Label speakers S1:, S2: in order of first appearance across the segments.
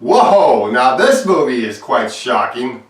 S1: Whoa, now this movie is quite shocking.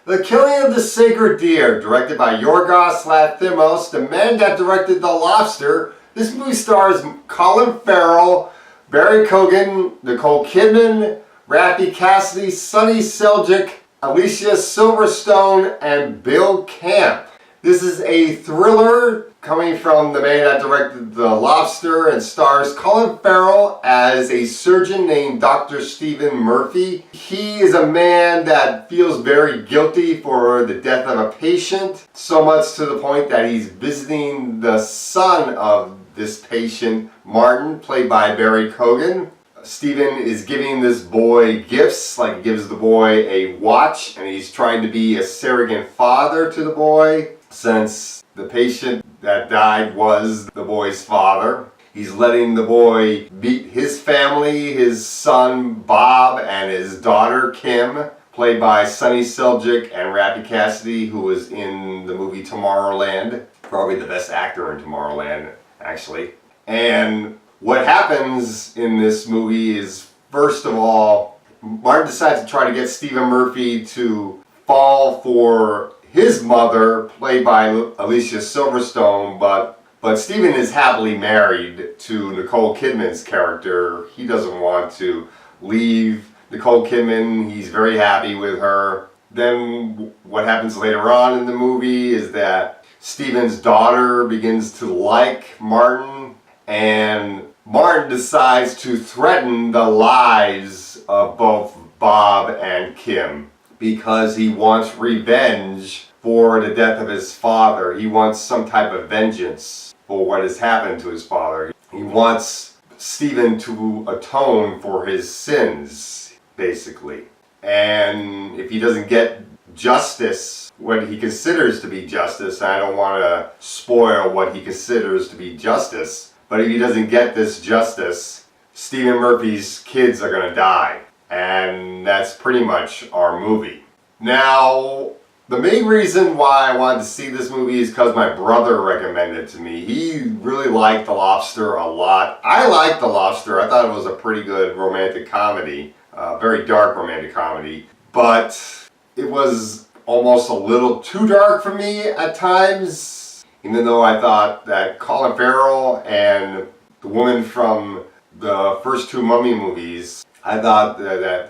S1: The Killing of the Sacred Deer, directed by Yorgos Lanthimos, the man that directed The Lobster. This movie stars Colin Farrell, Barry Keoghan, Nicole Kidman, Raffy Cassidy, Sunny Seljuk, Alicia Silverstone, and Bill Camp. This is a thriller coming from the man that directed The Lobster and stars Colin Farrell as a surgeon named Dr. Stephen Murphy. He is a man that feels very guilty for the death of a patient, so much to the point that he's visiting the son of this patient, Martin, played by Barry Keoghan. Stephen is giving this boy gifts, like he gives the boy a watch, and he's trying to be a surrogate father to the boy, since the patient that died was the boy's father. He's letting the boy meet his family, his son Bob and his daughter Kim, played by Sunny Seljuk and Raffy Cassidy, who was in the movie Tomorrowland. Probably the best actor in Tomorrowland, actually. And what happens in this movie is, first of all, Martin decides to try to get Stephen Murphy to fall for his mother, played by Alicia Silverstone, but Stephen is happily married to Nicole Kidman's character. He doesn't want to leave Nicole Kidman. He's very happy with her. Then what happens later on in the movie is that Stephen's daughter begins to like Martin, and Martin decides to threaten the lives of both Bob and Kim because he wants revenge for the death of his father. He wants some type of vengeance for what has happened to his father. He wants Stephen to atone for his sins, basically. And if he doesn't get justice, what he considers to be justice, I don't want to spoil what he considers to be justice, but if he doesn't get this justice, Stephen Murphy's kids are going to die. And that's pretty much our movie. Now, the main reason why I wanted to see this movie is because my brother recommended it to me. He really liked The Lobster a lot. I liked The Lobster. I thought it was a pretty good romantic comedy, very dark romantic comedy, but it was almost a little too dark for me at times, even though I thought that Colin Farrell and the woman from the first two Mummy movies, I thought that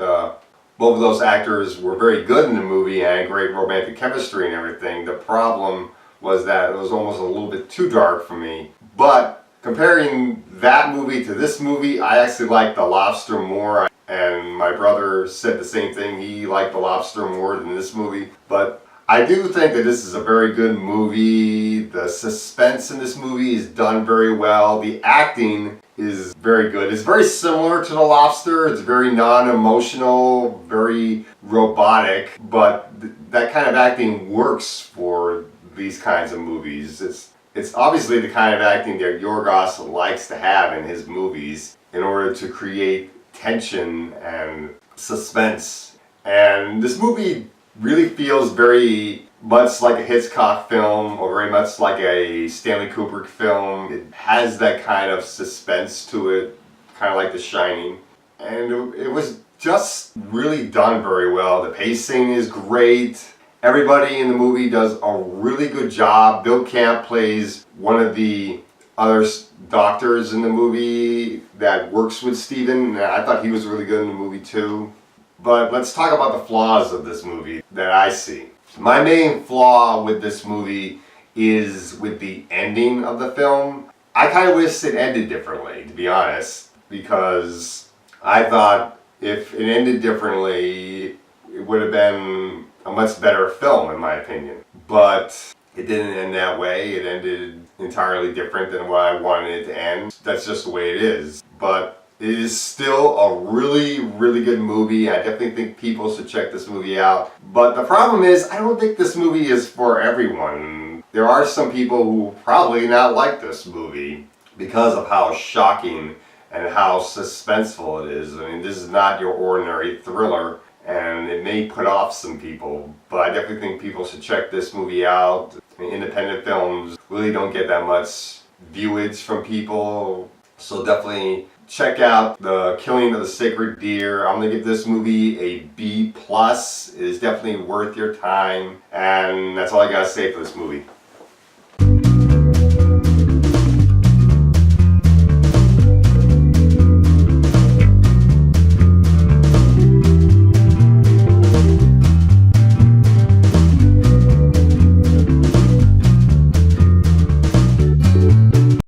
S1: both of those actors were very good in the movie and had great romantic chemistry and everything. The problem was that it was almost a little bit too dark for me. But comparing that movie to this movie, I actually liked The Lobster more. And my brother said the same thing. He liked The Lobster more than this movie. But I do think that this is a very good movie. The suspense in this movie is done very well. The acting is very good. It's very similar to The Lobster. It's very non-emotional, very robotic, but that kind of acting works for these kinds of movies. It's obviously the kind of acting that Yorgos likes to have in his movies in order to create tension and suspense. And this movie really feels very much like a Hitchcock film, or very much like a Stanley Kubrick film. It has that kind of suspense to it, kind of like The Shining. And it was just really done very well. The pacing is great. Everybody in the movie does a really good job. Bill Camp plays one of the other doctors in the movie that works with Stephen. I thought he was really good in the movie too. But let's talk about the flaws of this movie that I see. My main flaw with this movie is with the ending of the film. I kind of wish it ended differently, to be honest, because I thought if it ended differently, it would have been a much better film, in my opinion. But it didn't end that way. It ended entirely different than what I wanted it to end. That's just the way it is. But it is still a really, really good movie. I definitely think people should check this movie out. But the problem is, I don't think this movie is for everyone. There are some people who probably not like this movie because of how shocking and how suspenseful it is. I mean, this is not your ordinary thriller, and it may put off some people, but I definitely think people should check this movie out. I mean, independent films really don't get that much viewage from people, so definitely check out The Killing of the Sacred Deer. I'm gonna give this movie a B+. It is definitely worth your time, and that's all I gotta say for this movie.